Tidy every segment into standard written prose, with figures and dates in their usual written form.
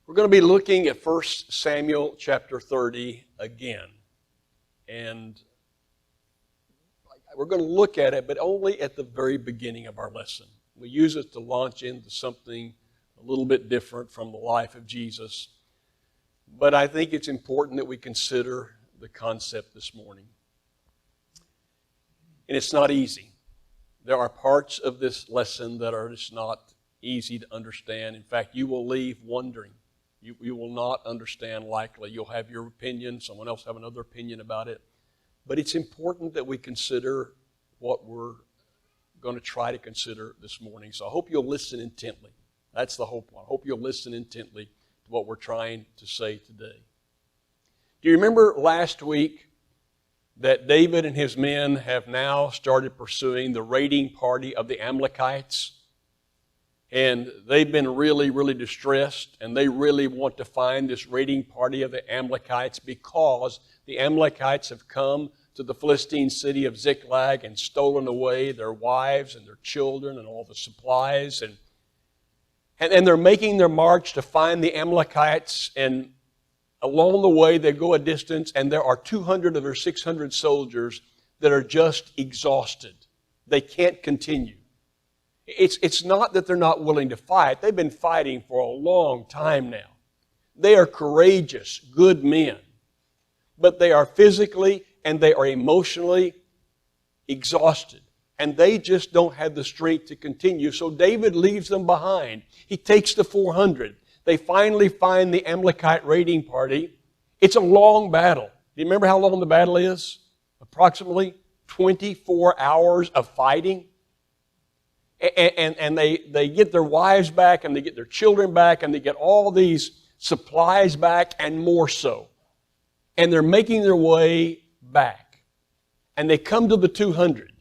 We're going to be looking at 1 Samuel chapter 30 again. And we're going to look at it, but only at the very beginning of our lesson. We use it to launch into something a little bit different from the life of Jesus. But I think it's important that we consider the concept this morning. And it's not easy. There are parts of this lesson that are just not easy to understand. In fact, you will leave wondering. You will not understand likely. You'll have your opinion. Someone else have another opinion about it. But it's important that we consider what we're going to try to consider this morning. So I hope you'll listen intently. That's the whole point. I hope you'll listen intently to what we're trying to say today. Do you remember last week that David and his men have now started pursuing the raiding party of the Amalekites? And they've been really, really distressed, and they really want to find this raiding party of the Amalekites because the Amalekites have come to the Philistine city of Ziklag and stolen away their wives and their children and all the supplies. And they're making their march to find the Amalekites, and along the way they go a distance, and there are 200 of their 600 soldiers that are just exhausted. They can't continue. It's not that they're not willing to fight. They've been fighting for a long time now. They are courageous, good men. But they are physically and they are emotionally exhausted. And they just don't have the strength to continue. So David leaves them behind. He takes the 400. They finally find the Amalekite raiding party. It's a long battle. Do you remember how long the battle is? Approximately 24 hours of fighting. And they get their wives back, and they get their children back, and they get all these supplies back, and more so. And they're making their way back. And they come to the 200.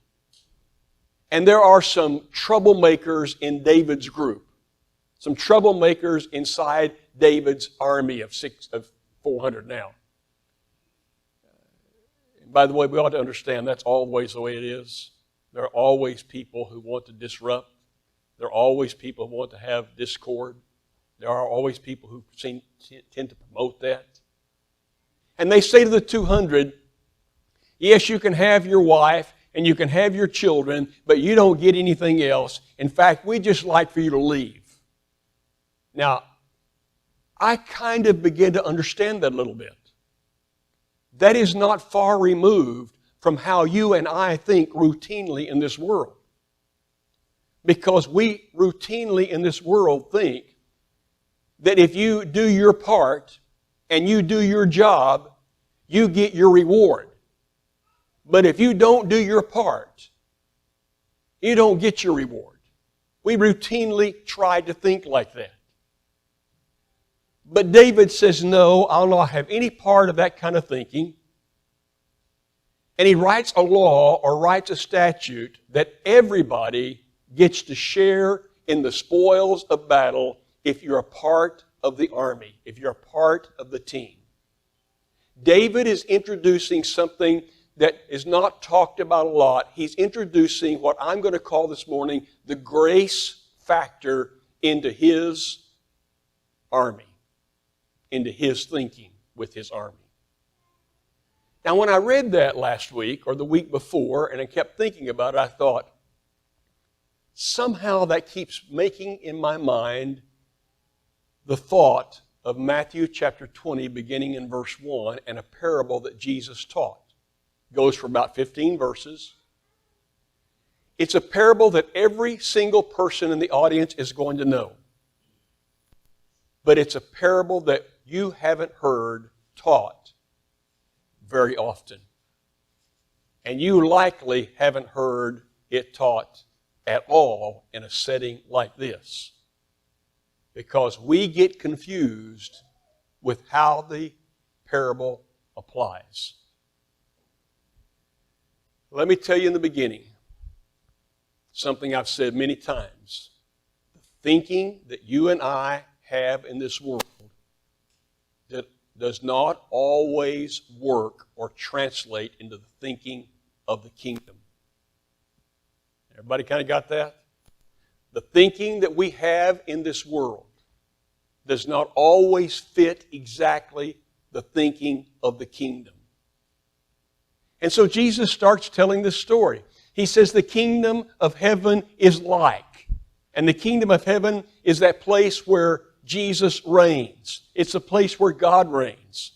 And there are some troublemakers in David's group. Some troublemakers inside David's army of 400 now. By the way, we ought to understand that's always the way it is. There are always people who want to disrupt. There are always people who want to have discord. There are always people who tend to promote that. And they say to the 200, yes, you can have your wife and you can have your children, but you don't get anything else. In fact, we'd just like for you to leave. Now, I kind of begin to understand that a little bit. That is not far removed from how you and I think routinely in this world. Because we routinely in this world think that if you do your part and you do your job, you get your reward. But if you don't do your part, you don't get your reward. We routinely try to think like that. But David says, no, I'll not have any part of that kind of thinking. And he writes a law or writes a statute that everybody gets to share in the spoils of battle if you're a part of the army, if you're a part of the team. David is introducing something that is not talked about a lot. He's introducing what I'm going to call this morning the grace factor into his army, into his thinking with his army. Now, when I read that last week or the week before, and I kept thinking about it, I thought, somehow that keeps making in my mind the thought of Matthew chapter 20, beginning in verse 1, and a parable that Jesus taught. It goes for about 15 verses. It's a parable that every single person in the audience is going to know. But it's a parable that you haven't heard taught very often. And you likely haven't heard it taught at all in a setting like this. Because we get confused with how the parable applies. Let me tell you in the beginning something I've said many times. The thinking that you and I have in this world that does not always work or translate into the thinking of the kingdom. Everybody kind of got that? The thinking that we have in this world does not always fit exactly the thinking of the kingdom. And so Jesus starts telling this story. He says the kingdom of heaven is like. And the kingdom of heaven is that place where Jesus reigns. It's a place where God reigns.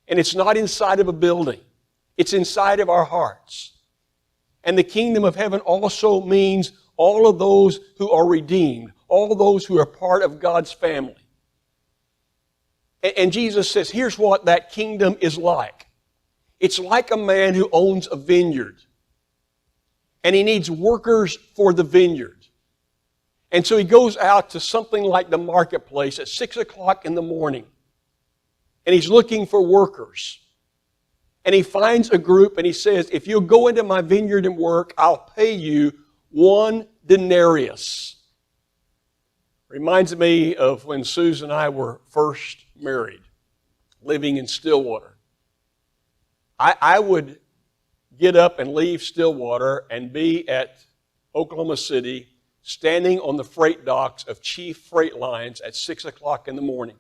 And it's not inside of a building. It's inside of our hearts. And the kingdom of heaven also means all of those who are redeemed, all those who are part of God's family. And Jesus says, here's what that kingdom is like. It's like a man who owns a vineyard. And he needs workers for the vineyard. And so he goes out to something like the marketplace at 6 o'clock in the morning. And he's looking for workers. And he finds a group and he says, if you'll go into my vineyard and work, I'll pay you 1 denarius. Reminds me of when Susan and I were first married, living in Stillwater. I would get up and leave Stillwater and be at Oklahoma City, standing on the freight docks of Chief Freight Lines at 6 o'clock in the morning.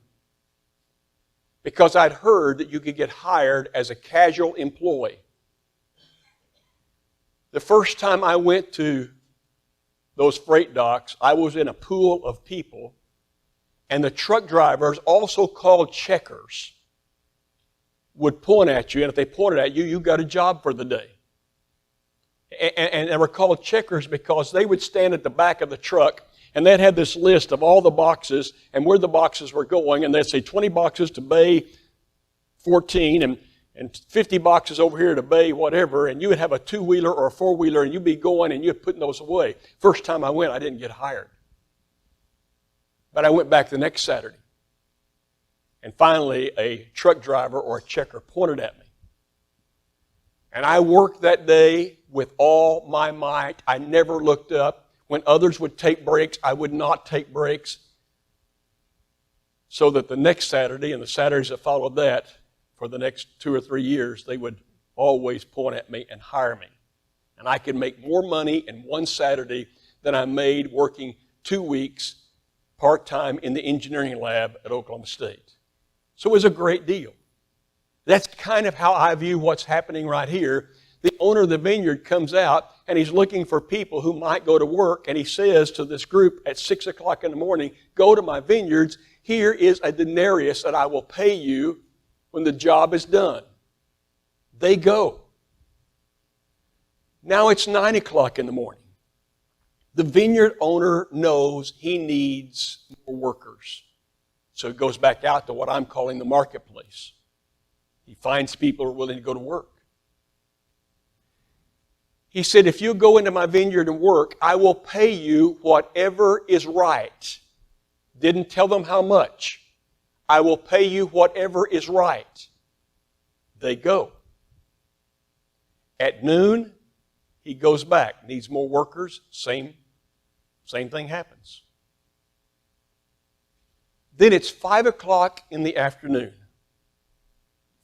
Because I'd heard that you could get hired as a casual employee. The first time I went to those freight docks, I was in a pool of people, and the truck drivers, also called checkers, would point at you, and if they pointed at you, you got a job for the day. And they were called checkers because they would stand at the back of the truck, and they'd have this list of all the boxes and where the boxes were going, and they'd say 20 boxes to bay 14 and 50 boxes over here to bay whatever, and you would have a 2-wheeler or a 4-wheeler, and you'd be going and you'd putting those away. First time I went, I didn't get hired. But I went back the next Saturday. And finally, a truck driver or a checker pointed at me. And I worked that day with all my might. I never looked up. When others would take breaks, I would not take breaks. So that the next Saturday and the Saturdays that followed that, for the next 2 or 3 years, they would always point at me and hire me. And I could make more money in one Saturday than I made working 2 weeks part-time in the engineering lab at Oklahoma State. So it was a great deal. That's kind of how I view what's happening right here. The owner of the vineyard comes out and he's looking for people who might go to work, and he says to this group at 6 o'clock in the morning, go to my vineyards. Here is a denarius that I will pay you when the job is done. They go. Now it's 9 o'clock in the morning. The vineyard owner knows he needs more workers. So he goes back out to what I'm calling the marketplace. He finds people who are willing to go to work. He said, if you go into my vineyard and work, I will pay you whatever is right. Didn't tell them how much. I will pay you whatever is right. They go. At noon, he goes back. Needs more workers. Same thing happens. Then it's 5 o'clock in the afternoon.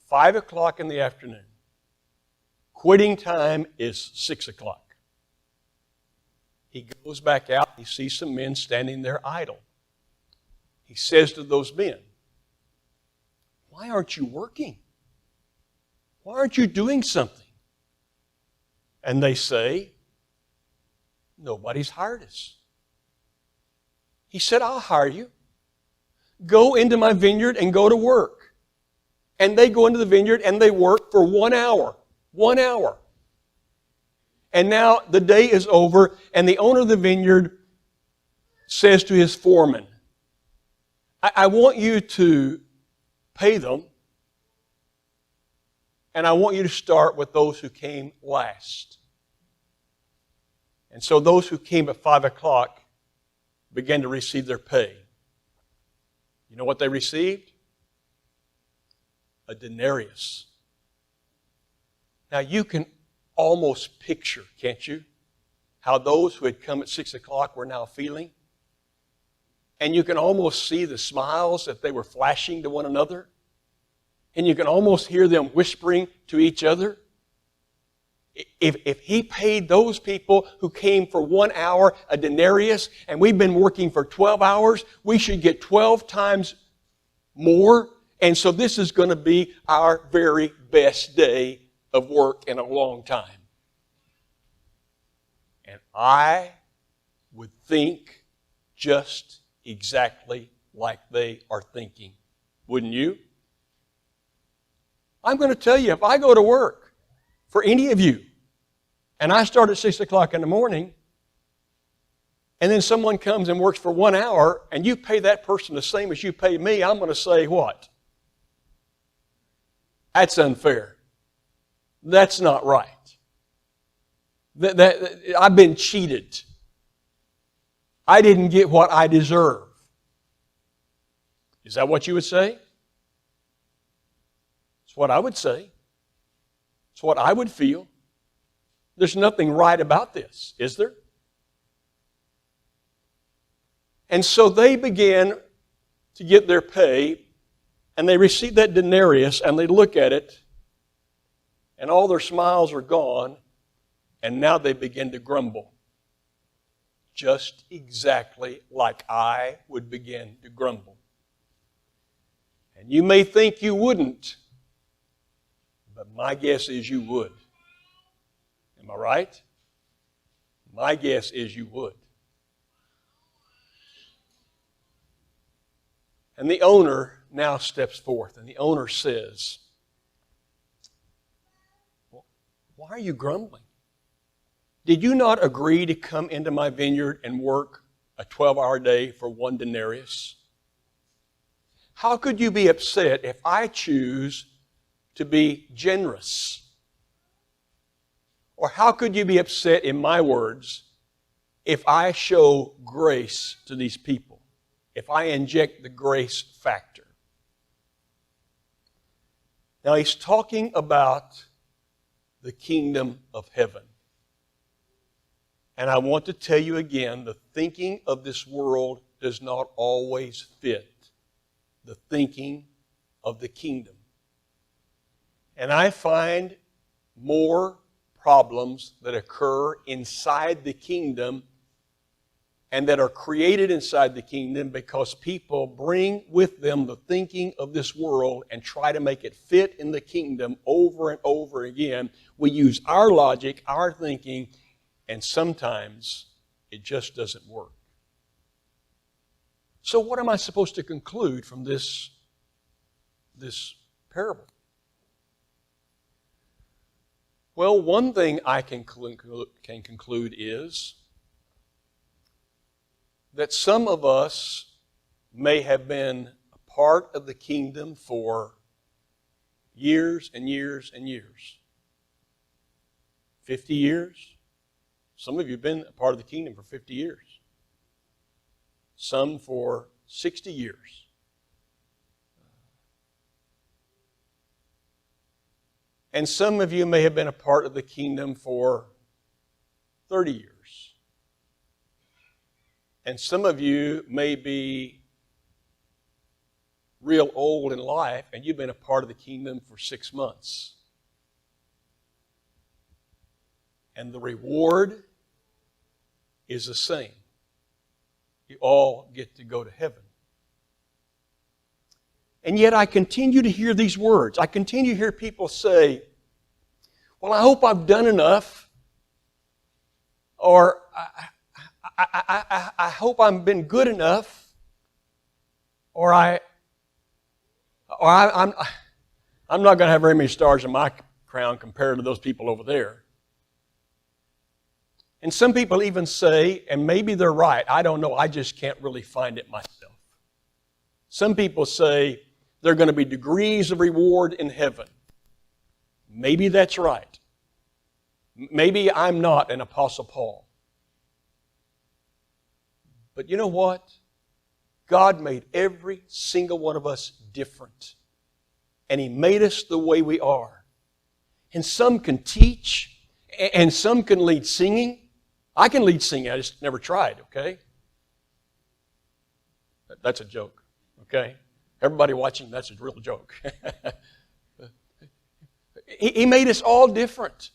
5 o'clock in the afternoon. Quitting time is 6 o'clock. He goes back out. He sees some men standing there idle. He says to those men, why aren't you working? Why aren't you doing something? And they say, nobody's hired us. He said, I'll hire you. Go into my vineyard and go to work. And they go into the vineyard and they work for 1 hour. 1 hour. And now the day is over, and the owner of the vineyard says to his foreman, I want you to pay them, and I want you to start with those who came last. And so those who came at 5 o'clock began to receive their pay. You know what they received? A denarius. Now you can almost picture, can't you, how those who had come at 6 o'clock were now feeling? And you can almost see the smiles that they were flashing to one another. And you can almost hear them whispering to each other. If he paid those people who came for 1 hour a denarius, and we've been working for 12 hours, we should get 12 times more. And so this is going to be our very best day of work in a long time. And I would think just exactly like they are thinking. Wouldn't you? I'm going to tell you, if I go to work for any of you, and I start at 6 o'clock in the morning, and then someone comes and works for 1 hour, and you pay that person the same as you pay me, I'm going to say what? That's unfair. That's not right. I've been cheated. I didn't get what I deserve. Is that what you would say? It's what I would say. It's what I would feel. There's nothing right about this, is there? And so they began to get their pay, and they receive that denarius, and they look at it, and all their smiles are gone, and now they begin to grumble. Just exactly like I would begin to grumble. And you may think you wouldn't, but my guess is you would. Am I right? My guess is you would. And the owner now steps forth, and the owner says, "Why are you grumbling? Did you not agree to come into my vineyard and work a 12-hour day for 1 denarius? How could you be upset if I choose to be generous? Or how could you be upset, in my words, if I show grace to these people? If I inject the grace factor?" Now he's talking about the kingdom of heaven. And I want to tell you again, the thinking of this world does not always fit the thinking of the kingdom. And I find more problems that occur inside the kingdom and that are created inside the kingdom because people bring with them the thinking of this world and try to make it fit in the kingdom over and over again. We use our logic, our thinking, and sometimes it just doesn't work. So what am I supposed to conclude from this parable? Well, one thing I can conclude is that some of us may have been a part of the kingdom for years and years and years. 50 years. Some of you have been a part of the kingdom for 50 years. Some for 60 years. And some of you may have been a part of the kingdom for 30 years. And some of you may be real old in life and you've been a part of the kingdom for 6 months. And the reward is the same. You all get to go to heaven. And yet I continue to hear these words. I continue to hear people say, "Well, I hope I've done enough," or I hope I've been good enough, or I'm not going to have very many stars in my crown compared to those people over there. And some people even say, and maybe they're right, I don't know, I just can't really find it myself. Some people say there are going to be degrees of reward in heaven. Maybe that's right. Maybe I'm not an Apostle Paul. But you know what? God made every single one of us different. And He made us the way we are. And some can teach, and some can lead singing. I can lead singing, I just never tried, okay? That's a joke, okay? Everybody watching, that's a real joke. He made us all different.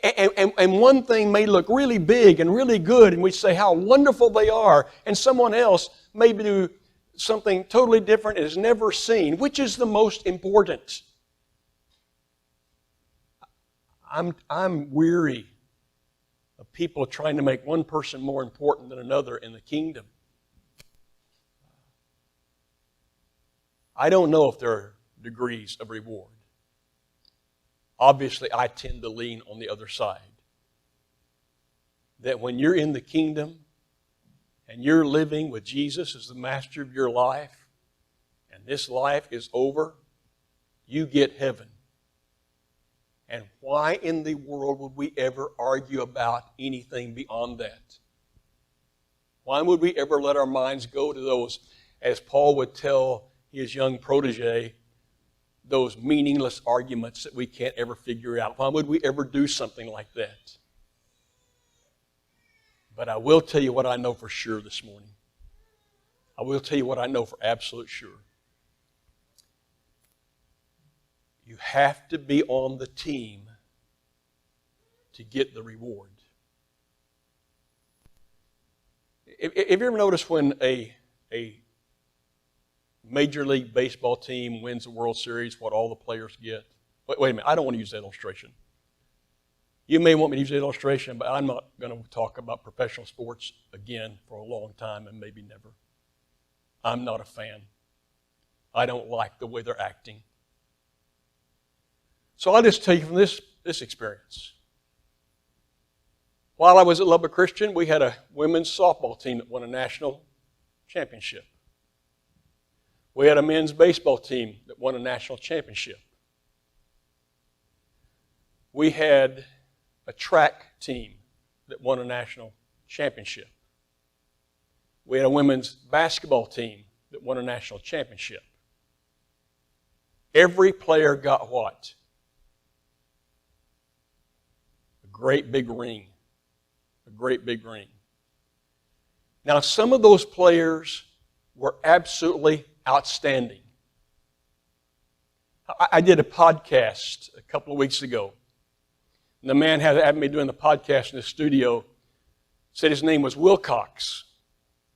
And one thing may look really big and really good, and we say how wonderful they are, and someone else may do something totally different and has never seen. Which is the most important? I'm weary of people trying to make one person more important than another in the kingdom. I don't know if there are degrees of reward. Obviously, I tend to lean on the other side. That when you're in the kingdom and you're living with Jesus as the master of your life, and this life is over, you get heaven. And why in the world would we ever argue about anything beyond that? Why would we ever let our minds go to those, as Paul would tell his young protege, those meaningless arguments that we can't ever figure out? Why would we ever do something like that? But I will tell you what I know for sure this morning. I will tell you what I know for absolute sure. You have to be on the team to get the reward. Have you ever noticed when a Major League Baseball team wins the World Series, what all the players get? Wait a minute, I don't want to use that illustration. You may want me to use that illustration, but I'm not going to talk about professional sports again for a long time and maybe never. I'm not a fan. I don't like the way they're acting. So I'll just tell you from this experience. While I was at Lubbock Christian, we had a women's softball team that won a national championship. We had a men's baseball team that won a national championship. We had a track team that won a national championship. We had a women's basketball team that won a national championship. Every player got what? A great big ring. A great big ring. Now, some of those players were absolutely outstanding. I did a podcast a couple of weeks ago. And the man had me doing the podcast in the studio, said his name was Wilcox.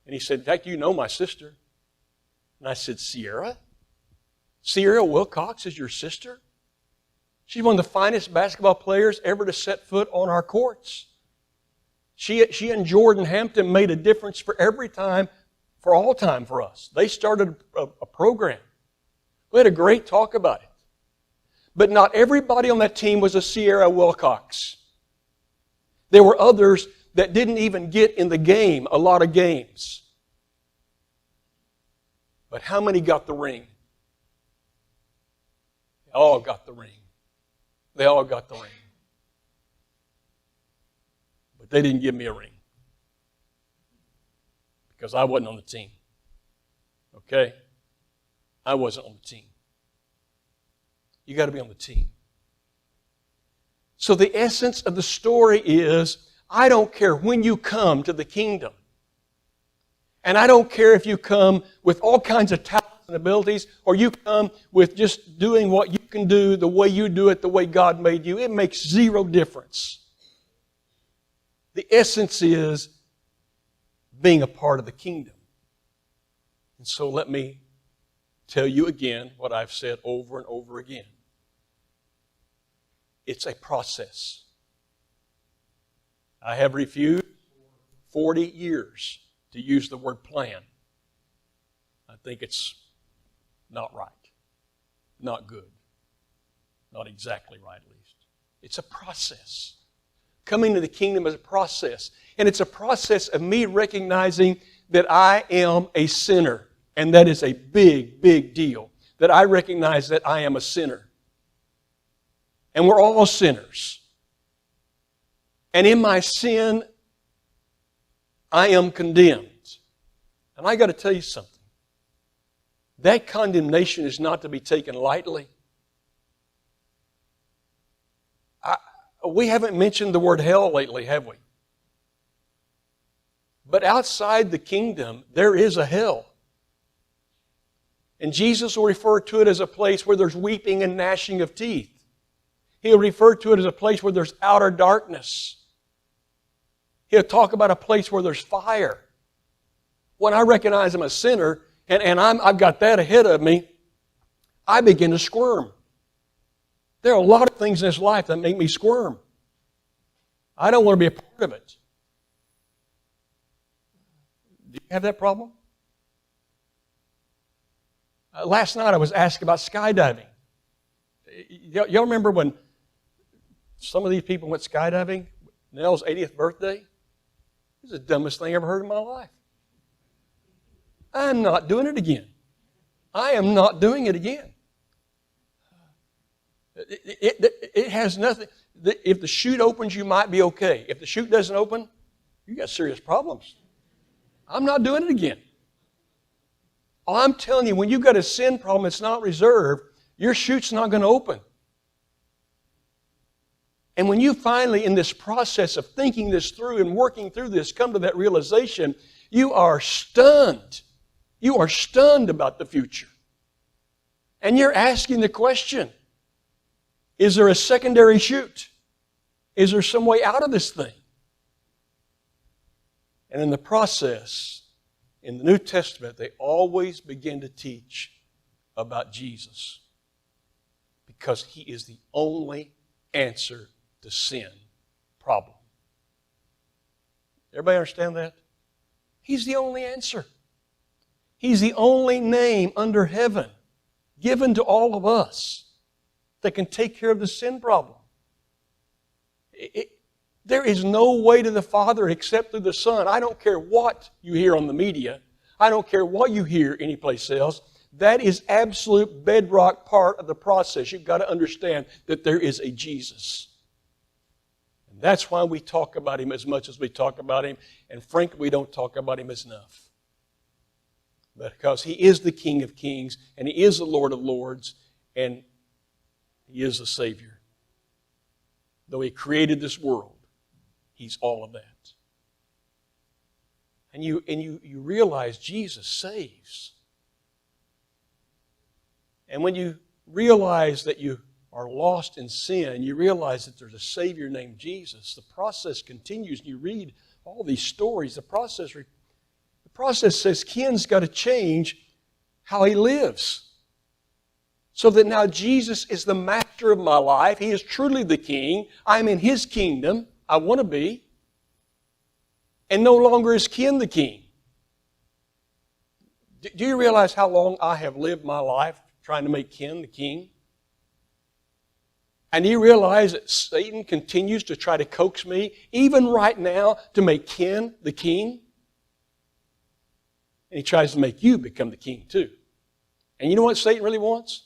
And he said, "Heck, you know my sister." And I said, "Sierra? Sierra Wilcox is your sister? She's one of the finest basketball players ever to set foot on our courts. She and Jordan Hampton made a difference for every time, for all time for us. They started a program. We had a great talk about it. But not everybody on that team was a Sierra Wilcox. There were others that didn't even get in the game a lot of games. But how many got the ring? They all got the ring. They all got the ring. But they didn't give me a ring. Because I wasn't on the team. Okay? I wasn't on the team. You got to be on the team. So the essence of the story is, I don't care when you come to the kingdom. And I don't care if you come with all kinds of talents and abilities, or you come with just doing what you can do, the way you do it, the way God made you. It makes zero difference. The essence is being a part of the kingdom. And so let me tell you again what I've said over and over again. It's a process. I have refused 40 years to use the word plan. I think it's not right, not good, not exactly right at least. It's a process. Coming to the kingdom is a process. And it's a process of me recognizing that I am a sinner. And that is a big, big deal. That I recognize that I am a sinner. And we're all sinners. And in my sin, I am condemned. And I got to tell you something. That condemnation is not to be taken lightly. We haven't mentioned the word hell lately, have we? But outside the kingdom, there is a hell. And Jesus will refer to it as a place where there's weeping and gnashing of teeth. He'll refer to it as a place where there's outer darkness. He'll talk about a place where there's fire. When I recognize I'm a sinner, and I've got that ahead of me, I begin to squirm. There are a lot of things in this life that make me squirm. I don't want to be a part of it. Do you have that problem? Last night I was asked about skydiving. Y'all remember when some of these people went skydiving? Nell's 80th birthday? This is the dumbest thing I ever heard in my life. I'm not doing it again. I am not doing it again. It has nothing. If the chute opens, you might be okay. If the chute doesn't open, you got serious problems. I'm not doing it again. I'm telling you, when you've got a sin problem that's not reserved, your chute's not going to open. And when you finally, in this process of thinking this through and working through this, come to that realization, you are stunned. You are stunned about the future. And you're asking the question, is there a secondary chute? Is there some way out of this thing? And in the process, in the New Testament, they always begin to teach about Jesus, because He is the only answer to sin problem. Everybody understand that? He's the only answer. He's the only name under heaven given to all of us that can take care of the sin problem. There is no way to the Father except through the Son. I don't care what you hear on the media. I don't care what you hear anyplace else. That is absolute bedrock part of the process. You've got to understand that there is a Jesus. And that's why we talk about Him as much as we talk about Him. And frankly, we don't talk about Him enough. Because He is the King of Kings, and He is the Lord of Lords, and He is the Savior. Though He created this world, He's all of that. And you realize Jesus saves. And when you realize that you are lost in sin, you realize that there's a Savior named Jesus, the process continues. You read all these stories. The process says Ken's got to change how he lives. So that now Jesus is the master of my life. He is truly the king. I'm in His kingdom. I want to be. And no longer is Ken the king. Do you realize how long I have lived my life trying to make Ken the king? And you realize that Satan continues to try to coax me, even right now, to make Ken the king? And he tries to make you become the king too. And you know what Satan really wants?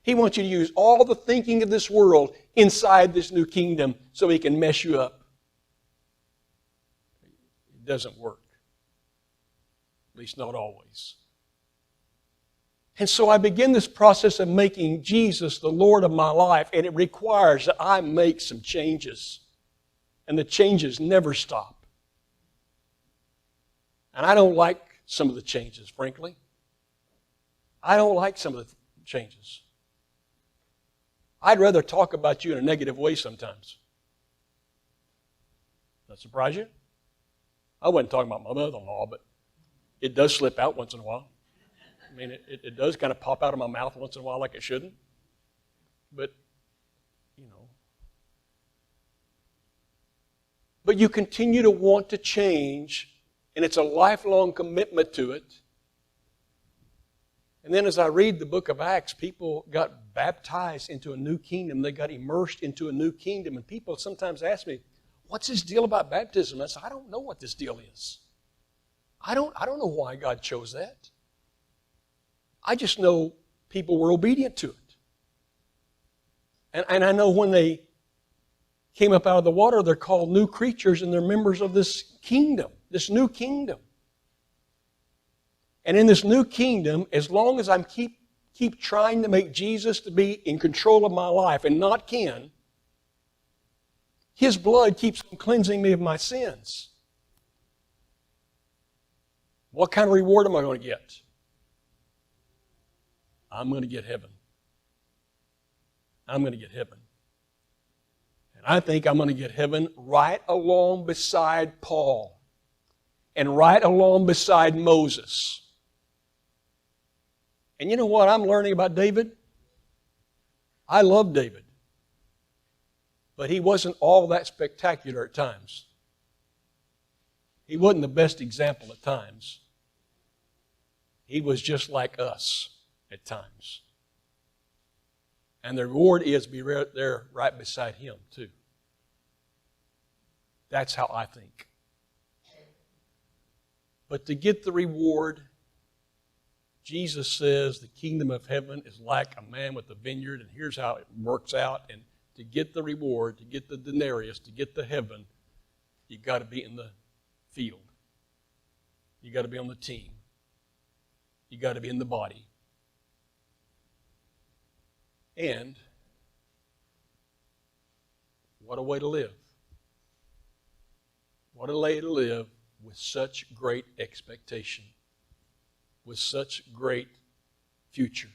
He wants you to use all the thinking of this world inside this new kingdom so he can mess you up. It doesn't work. At least not always. And so I begin this process of making Jesus the Lord of my life, and it requires that I make some changes. And the changes never stop. And I don't like some of the changes, frankly. I don't like some of the changes. I'd rather talk about you in a negative way sometimes. Does that surprise you? I wasn't talking about my mother-in-law, but it does slip out once in a while. I mean, it does kind of pop out of my mouth once in a while like it shouldn't. But, you know. But you continue to want to change, and it's a lifelong commitment to it. And then as I read the book of Acts, people got baptized into a new kingdom. They got immersed into a new kingdom. And people sometimes ask me, what's this deal about baptism? I say, I don't know what this deal is. I don't know why God chose that. I just know people were obedient to it. And I know when they came up out of the water, they're called new creatures and they're members of this kingdom, this new kingdom. And in this new kingdom, as long as I keep trying to make Jesus to be in control of my life and not Ken, His blood keeps cleansing me of my sins. What kind of reward am I going to get? I'm going to get heaven. I'm going to get heaven. And I think I'm going to get heaven right along beside Paul and right along beside Moses. And you know what I'm learning about David? I love David. But he wasn't all that spectacular at times. He wasn't the best example at times. He was just like us at times. And the reward is be right there right beside him too. That's how I think. But to get the reward, Jesus says the kingdom of heaven is like a man with a vineyard, and here's how it works out. And to get the reward, to get the denarius, to get the heaven, you've got to be in the field. You've got to be on the team. You've got to be in the body. And what a way to live. What a way to live with such great expectation, with such great future.